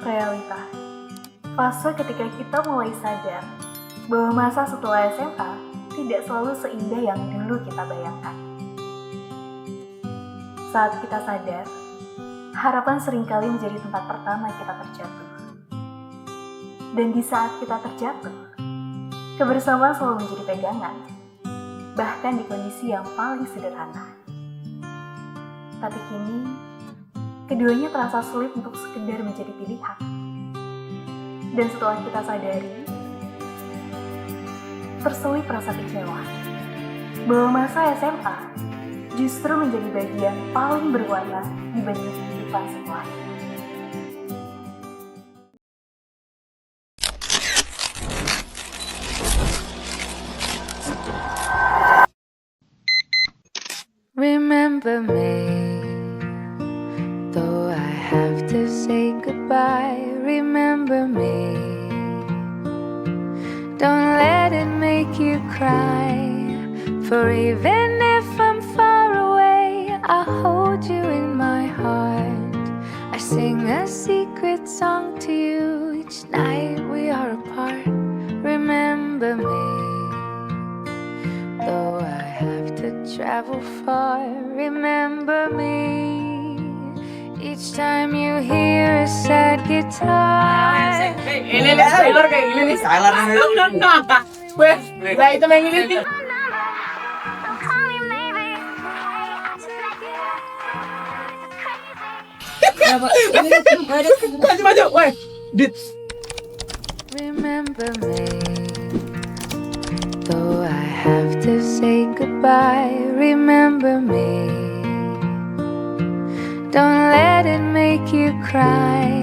realita. Fase ketika kita mulai sadar bahwa masa setelah SMA tidak selalu seindah yang dulu kita bayangkan. Saat kita sadar, harapan seringkali menjadi tempat pertama kita terjatuh. Dan di saat kita terjatuh, kebersamaan selalu menjadi pegangan, bahkan di kondisi yang paling sederhana. Tapi kini, keduanya terasa sulit untuk sekedar menjadi pilihan. Dan setelah kita sadari, terselip rasa kecewa bahwa masa SMA justru menjadi bagian paling berwarna dibanding kehidupan setelahnya. Remember me, though I have to say goodbye. Remember me, don't let it make you cry. For even if I'm far away, I'll hold you in my heart. I sing a secret song to you each night we are apart. Remember me, though I have to travel far. Remember me, each time you hear a sad guitar. Ini nih Tyler kayak gini nih. Tyler. Weh, nah itu main ini nih. Maju, weh. Dit. Remember me, though I have to say goodbye. Remember me, don't let it make you cry.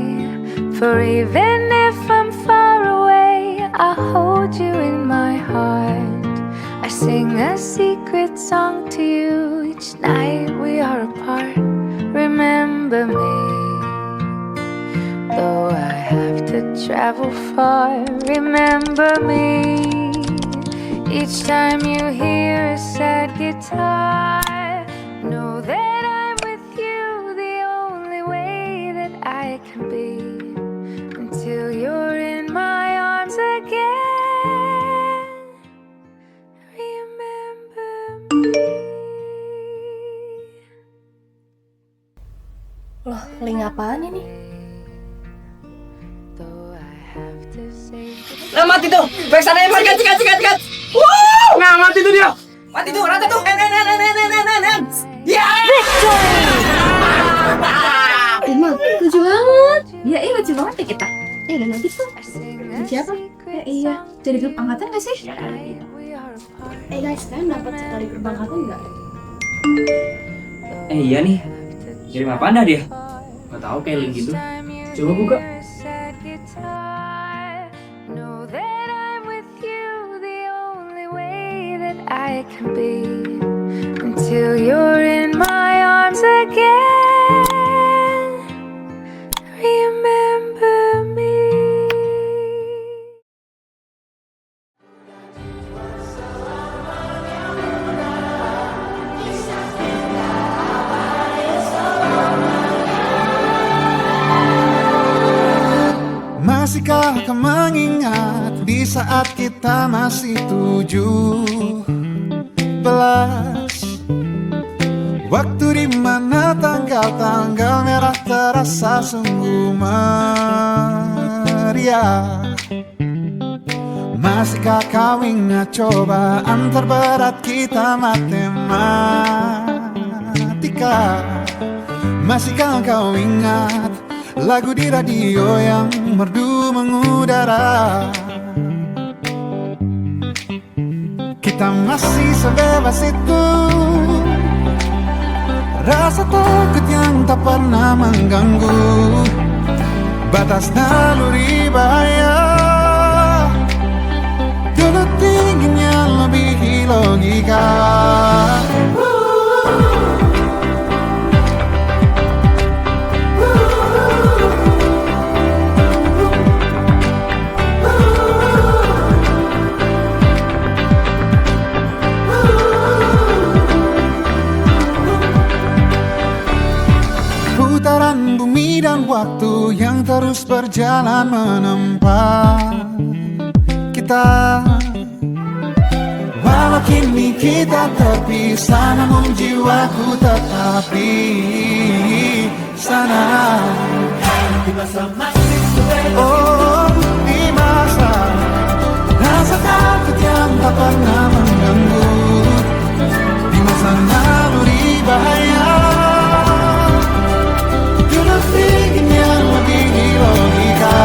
For even if I'm far away, I'll hold you in my heart. I sing a secret song to you each night we are apart. Remember me, though I have to travel far. Remember me, each time you hear a sad guitar. Know that I'm with you the only way that I can be, until you're in my arms again. Remember me. Loh, link apaan ini? Nah mati tuh. Baik sana yang mati, kat. Nah mati tuh dia. Mati tuh, rata tuh. Ya. Emang lucu banget. Ya iya lucu banget ya kita. Dan nanti tuh siapa? Ya iya. Jadi grup angkatan gak sih? Guys, kalian dapat sekali grup angkatan nggak? Iya nih. Kirim apaan dah dia? Gak tau kayak link gitu. Coba buka. Know that I'm with you the only way that I can be, until you're in my arms again. Remember me. Masihkah kau mengingat di saat kita masih 17? Waktu di mana tanggal-tanggal merah terasa sungguh meriah. Masihkah kau ingat cobaan terberat kita matematika? Masihkah kau ingat lagu di radio yang merdu mengudara? Kita masih sebebas itu, rasa takut yang tak pernah mengganggu batas naluri bahaya. Dulu tingginya lebih logika. Putaran bumi Hari dan waktu yang terus berjalan menempa kita. Walau kini kita terpisah, namun jiwaku tetap di sana. Oh, di masa rasa takut yang tak pernah mengganggu, di masa naluri bahaya, itu lebih yang lebih logika.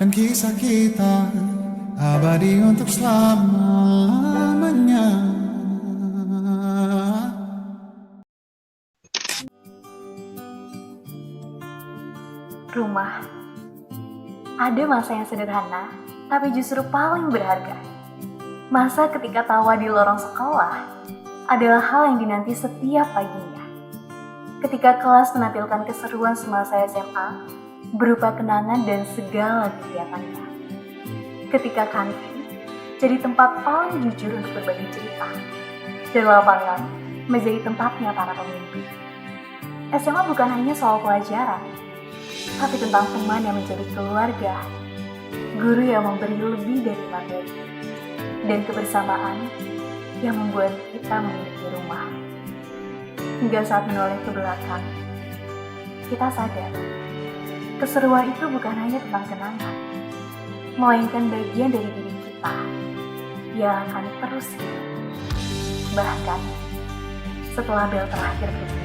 Dan kisah kita abadi untuk selama-lamanya. Rumah. Ada masa yang sederhana, tapi justru paling berharga. Masa ketika tawa di lorong sekolah adalah hal yang dinanti setiap paginya. Ketika kelas menampilkan keseruan semasa SMA, berupa kenangan dan segala kegiatannya. Ketika kantin jadi tempat paling jujur untuk berbagi cerita, dan lapangan menjadi tempatnya para pemimpi. SMA bukan hanya soal pelajaran, tapi tentang teman yang menjadi keluarga, guru yang memberi lebih dari materi, dan kebersamaan yang membuat kita memiliki rumah. Hingga saat menoleh ke belakang, kita sadar keseruan itu bukan hanya tentang kenangan, melainkan bagian dari diri kita yang akan terus hidup, bahkan setelah bel terakhir berbunyi.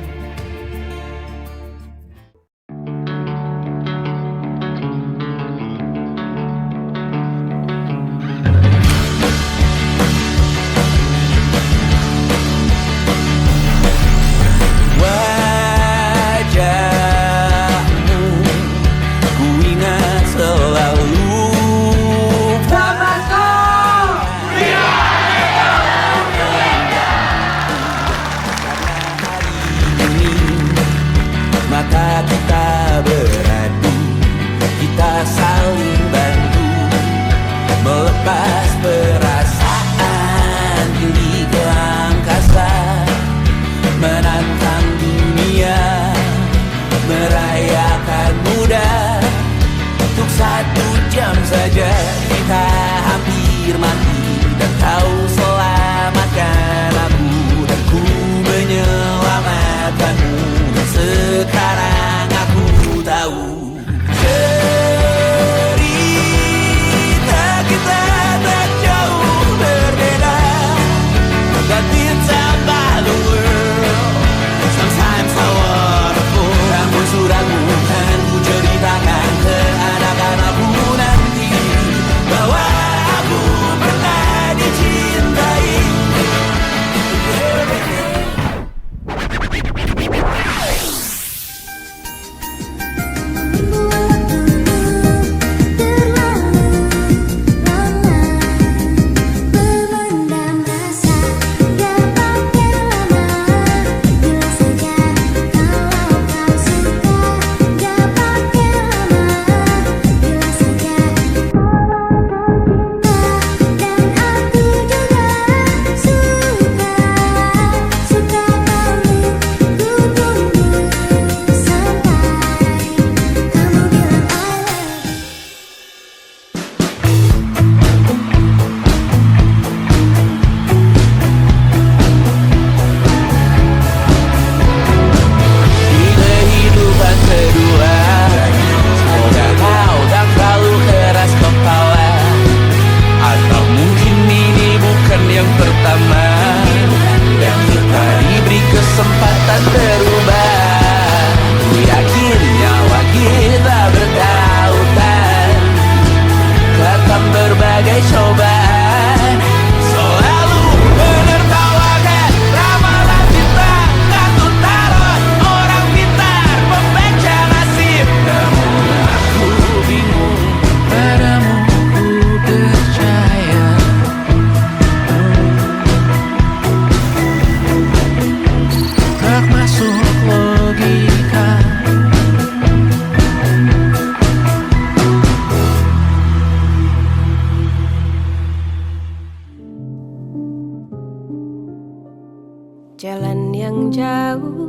jalan yang jauh,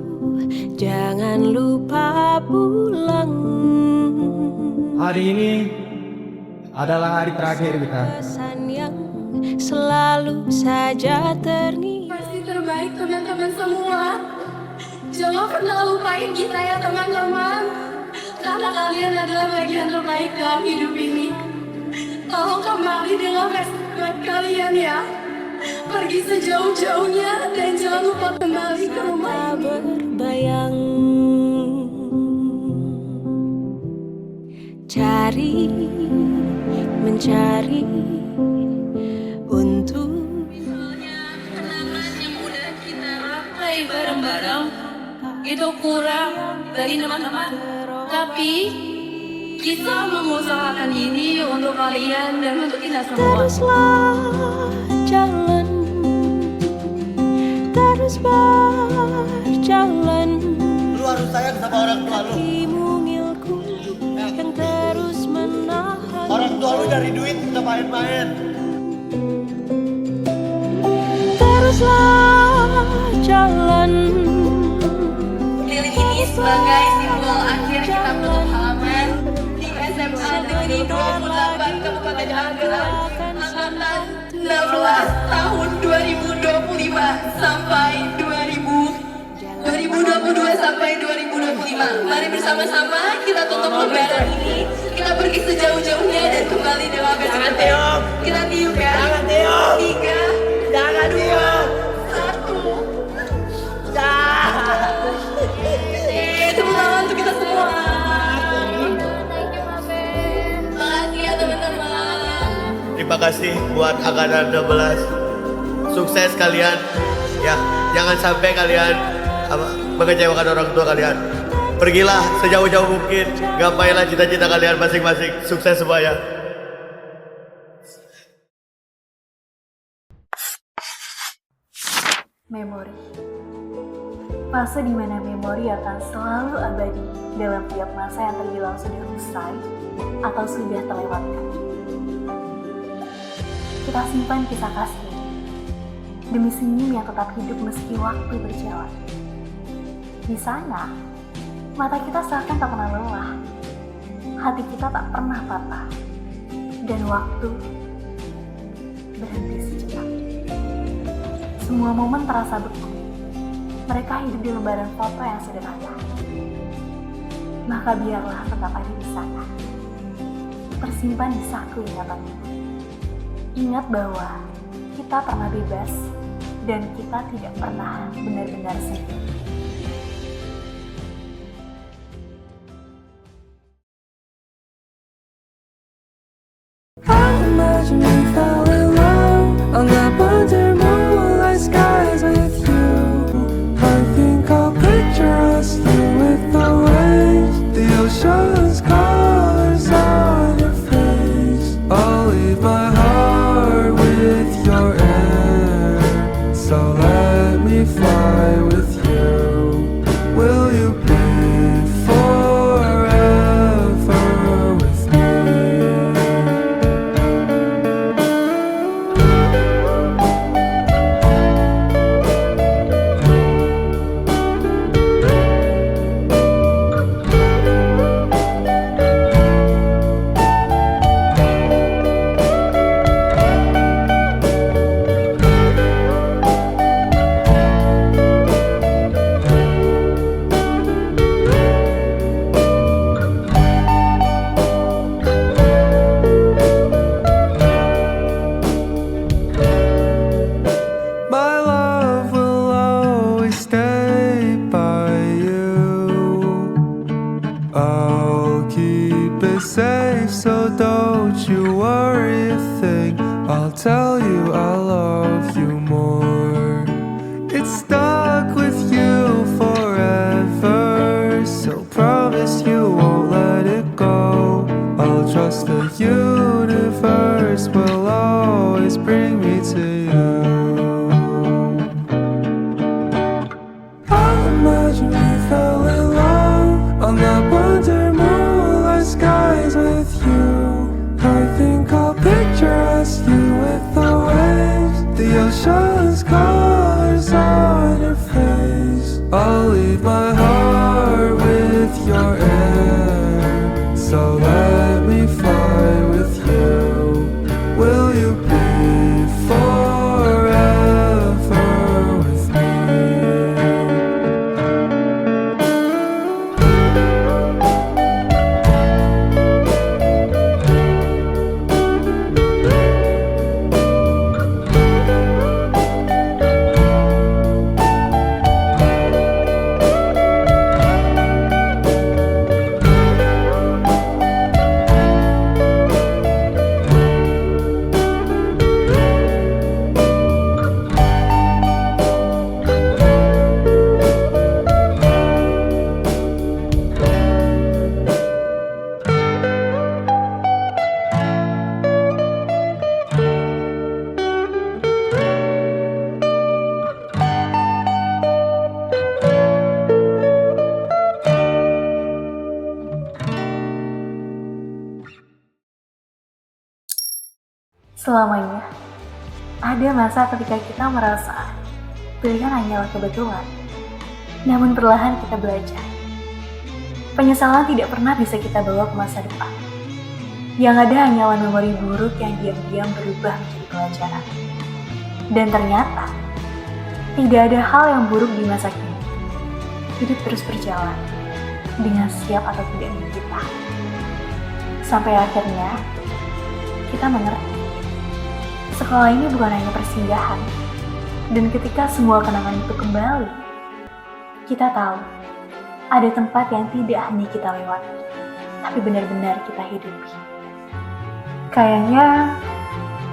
jangan lupa pulang. Hari ini adalah hari terakhir kita. Pesan yang selalu saja terngiang. Masih terbaik teman-teman semua. Jangan pernah lupain kita ya teman-teman. Karena kalian adalah bagian terbaik dalam hidup ini. Tolong kembali dengan respect kalian ya. Pergi sejauh-jauhnya dan jangan lupa kembali ke rumah ini. Berbayang, cari, mencari untuk Kenangan yang udah kita rapai bareng-bareng itu kurang dari teman-teman. Tapi kita mengusahakan ini untuk kalian dan untuk kita semua. teruslah jalan, terus berjalan. Lu harus sayang sama orang tua lu. Di mungilku yang terus menahan. Orang tua lu dari duit udah main-main. Teruslah jalan. Lilin ini sebagai simbol akhir kita tutup halaman di SMA Negeri 28 Kabupaten Tangerang angkatan 16 tahun 2025 sampai 2022 sampai 2025. Mari bersama-sama kita tutup lembaran ini. Kita pergi sejauh-jauhnya dan kembali dengan jangan tiup. Kita tiup ya. Jangan tiup. 3, jangan 2, 1. Tepuk tangan untuk kita semua. Makasih ya teman-teman. Terima kasih buat angkatan 16. Sukses kalian. Ya, jangan sampai kalian mengecewakan orang tua kalian. Pergilah sejauh-jauh mungkin. Gapailah cita-cita kalian masing-masing. Sukses semuanya. Memori. Fase di mana memori akan selalu abadi dalam tiap masa yang terbilang sudah usai atau sudah terlewatkan. Kita simpan kisah kasih ini demi senyum yang tetap hidup meski waktu berjalan. Di sana, mata kita seakan tak pernah lelah, hati kita tak pernah patah, dan waktu berhenti sejenak. Semua momen terasa beku. Mereka hidup di lembaran foto yang sederhana. Maka biarlah tetap ada di sana, tersimpan di saku ingatanmu. Ingat bahwa kita pernah bebas dan kita tidak pernah benar-benar sendiri. Imagine we fell in love on the under moonlight skies with you. I think I'll picture us here with the waves, the ocean's colors on your face. I'll leave my heart with your air, so let me fly with you. Will you be forever with me? My love will always stay by you. I'll keep it safe, so don't you worry a thing. I'll tell you I love you more. It's stuck with you forever, so promise you won't let it go. I'll trust the universe will always bring me to you. Imagine we fell in love on the under moonlight skies with you. I think I'll picture us, you with the waves, the ocean's colors on your face. breathe my heart with your air. So let me fly with you. Will you be forever with me? Selamanya, ada masa ketika kita merasa pilihan hanyalah kebetulan. Namun perlahan kita belajar. Penyesalan tidak pernah bisa kita bawa ke masa depan. Yang ada hanyalah memori buruk yang diam-diam berubah menjadi pelajaran. Dan ternyata, tidak ada hal yang buruk di masa kini. Hidup terus berjalan, dengan siap atau tidaknya kita. Sampai akhirnya, kita mengerti. Sekolah ini bukan hanya persinggahan, dan ketika semua kenangan itu kembali, kita tahu ada tempat yang tidak hanya kita lewati, tapi benar-benar kita hidupi. Kayaknya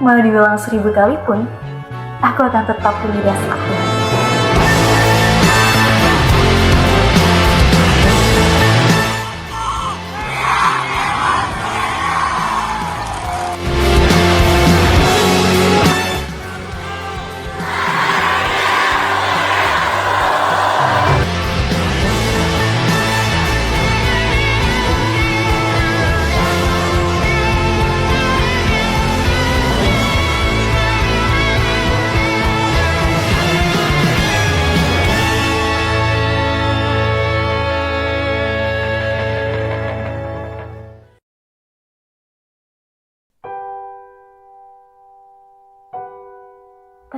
mau diulang 1000 kali pun, aku akan tetap pilih dasar aku.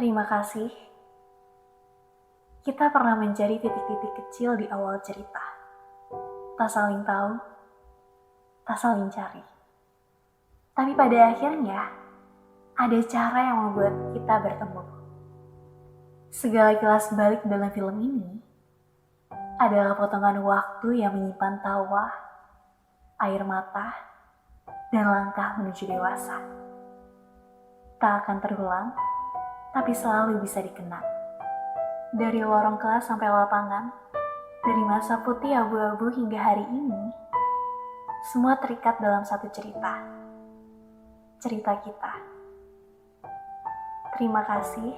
Terima kasih. Kita pernah menjadi titik-titik kecil di awal cerita. Tak saling tahu, tak saling cari. Tapi pada akhirnya, ada cara yang membuat kita bertemu. Segala kilas balik dalam film ini adalah potongan waktu yang menyimpan tawa, air mata, dan langkah menuju dewasa. Tak akan terulang, tapi selalu bisa dikenang. Dari lorong kelas sampai lapangan, dari masa putih abu-abu hingga hari ini, semua terikat dalam satu cerita. Cerita kita. Terima kasih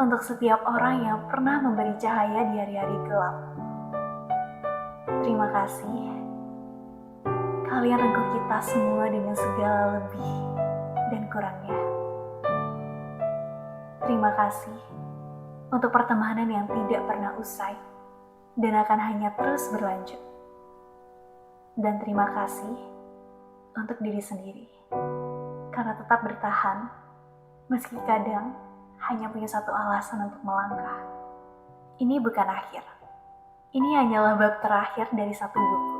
untuk setiap orang yang pernah memberi cahaya di hari-hari gelap. Terima kasih. Kalian rengkuh kita semua dengan segala lebih dan kurangnya. Terima kasih untuk pertemanan yang tidak pernah usai dan akan hanya terus berlanjut. Dan terima kasih untuk diri sendiri, karena tetap bertahan meski kadang hanya punya satu alasan untuk melangkah. Ini bukan akhir. Ini hanyalah bab terakhir dari satu buku.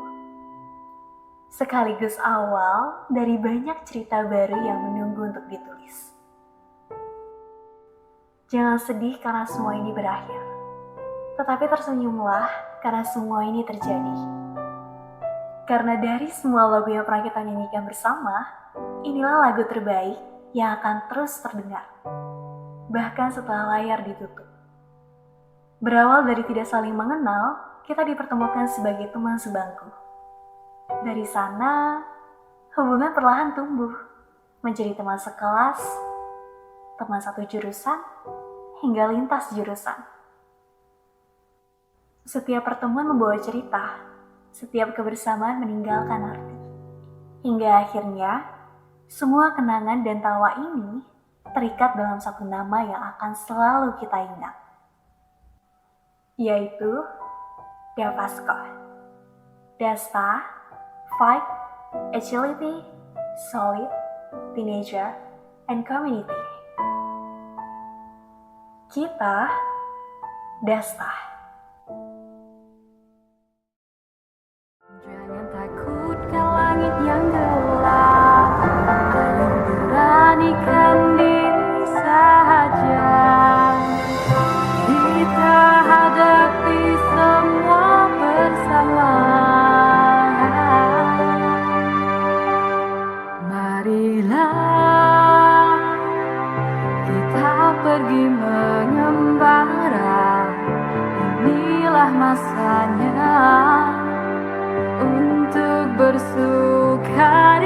Sekaligus awal dari banyak cerita baru yang menunggu untuk ditulis. Jangan sedih karena semua ini berakhir, tetapi tersenyumlah karena semua ini terjadi. Karena dari semua lagu yang pernah kita nyanyikan bersama, inilah lagu terbaik yang akan terus terdengar, bahkan setelah layar ditutup. Berawal dari tidak saling mengenal, kita dipertemukan sebagai teman sebangku. Dari sana, hubungan perlahan tumbuh, menjadi teman sekelas, teman satu jurusan, hingga lintas jurusan. Setiap pertemuan membawa cerita, setiap kebersamaan meninggalkan arti. Hingga akhirnya, semua kenangan dan tawa ini terikat dalam satu nama yang akan selalu kita ingat. Yaitu Davaskar. Dasta, fight, agility, solid, teenager, and community. Kita, Dasta. Jangan takut ke langit yang gelap, ayo beranikan diri saja. Kita hadapi semua bersama. Marilah kita pergi mengembara. Inilah masanya untuk bersukaria.